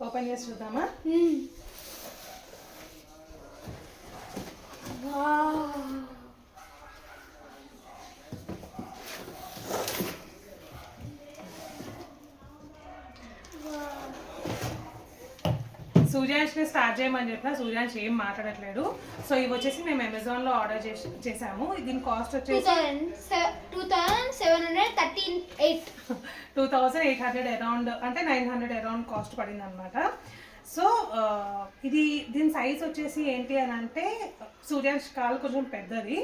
Open చేసి చూద్దామా? సూర్యాన్ష్ని start చేయమని చెప్పిన సూర్యాన్ష్ ఏం మాట్లాడట్లేదు. సో ఇవి వచ్చేసి మేము అమెజాన్లో ఆర్డర్ చేసాము. దీని కాస్ట్ వచ్చేసి 2800 అరౌండ్, అంటే 900 అరౌండ్ కాస్ట్ పడింది అనమాట. సో దీని సైజ్ వచ్చేసి ఏంటి అని అంటే సూర్యాన్ష్ కాలు కొంచెం పెద్దది,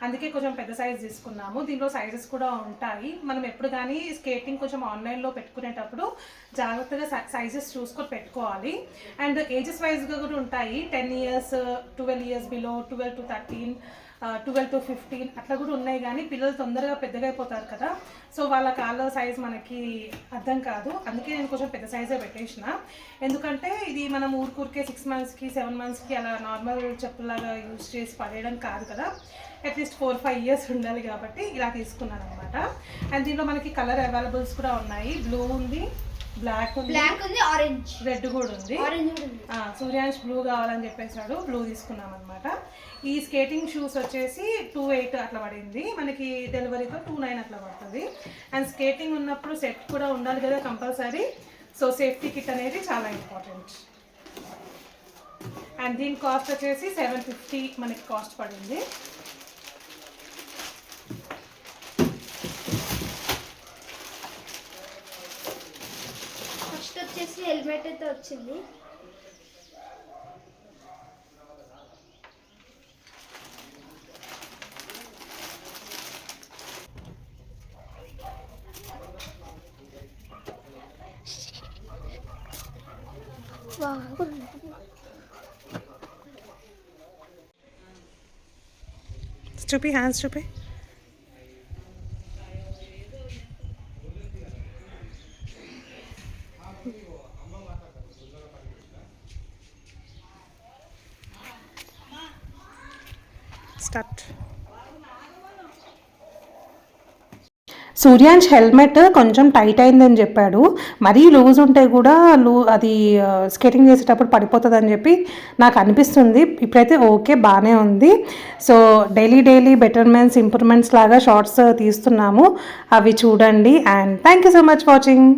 అందుకే కొంచెం పెద్ద సైజ్ తీసుకున్నాము. దీనిలో సైజెస్ కూడా ఉంటాయి. మనం ఎప్పుడు కానీ స్కేటింగ్ కొంచెం ఆన్లైన్లో పెట్టుకునేటప్పుడు జాగ్రత్తగా సైజెస్ చూసుకొని పెట్టుకోవాలి. అండ్ ఏజెస్ వైజ్గా కూడా ఉంటాయి. 10 years, 12 years below, 12 to 13, 12 to 15 అట్లా కూడా ఉన్నాయి. కానీ పిల్లలు తొందరగా పెద్దగా అయిపోతారు కదా, సో వాళ్ళ కాళ్ళ సైజ్ మనకి అర్థం కాదు. అందుకే నేను కొంచెం పెద్ద సైజే పెట్టేసిన. ఎందుకంటే ఇది మనం ఊరికే 6 monthsకి 7 monthsకి అలా నార్మల్ చెప్పులాగా యూజ్ చేసి పడేయడం కాదు కదా, అట్లీస్ట్ 4-5 years ఉండాలి కాబట్టి ఇలా తీసుకున్నాను అనమాట. అండ్ దీంట్లో మనకి కలర్ అవైలబుల్స్ కూడా ఉన్నాయి. బ్లూ ఉంది, బ్లాక్ ఉంది, ఆరెంజ్, రెడ్ కూడా ఉంది. సూర్యాన్ష్ బ్లూ కావాలని చెప్పేసాడు, బ్లూ తీసుకున్నాం అనమాట. ఈ స్కేటింగ్ షూస్ వచ్చేసి 28 అట్లా పడింది మనకి, డెలివరీతో 29 అట్లా పడుతుంది. అండ్ స్కేటింగ్ ఉన్నప్పుడు సెట్ కూడా ఉండాలి కదా కంపల్సరీ. సో సేఫ్టీ కిట్ అనేది చాలా ఇంపార్టెంట్. అండ్ దీని కాస్ట్ వచ్చేసి 750 మనకి కాస్ట్ పడింది. ఫస్ట్ వచ్చేసి హెల్మెట్ అయితే వచ్చింది. చూపి, హ్యాండ్స్ చూపి. స్టార్ట్. సూర్యాన్ష్ హెల్మెట్ కొంచెం టైట్ అయిందని చెప్పాడు. మరీ లూజ్ ఉంటే కూడా అది స్కేటింగ్ చేసేటప్పుడు పడిపోతుంది అని చెప్పి నాకు అనిపిస్తుంది. ఇప్పుడైతే ఓకే, బాగానే ఉంది. సో డైలీ బెటర్మెంట్స్, ఇంప్రూవ్మెంట్స్ లాగా షార్ట్స్ తీస్తున్నాము, అవి చూడండి. And thank you so much watching.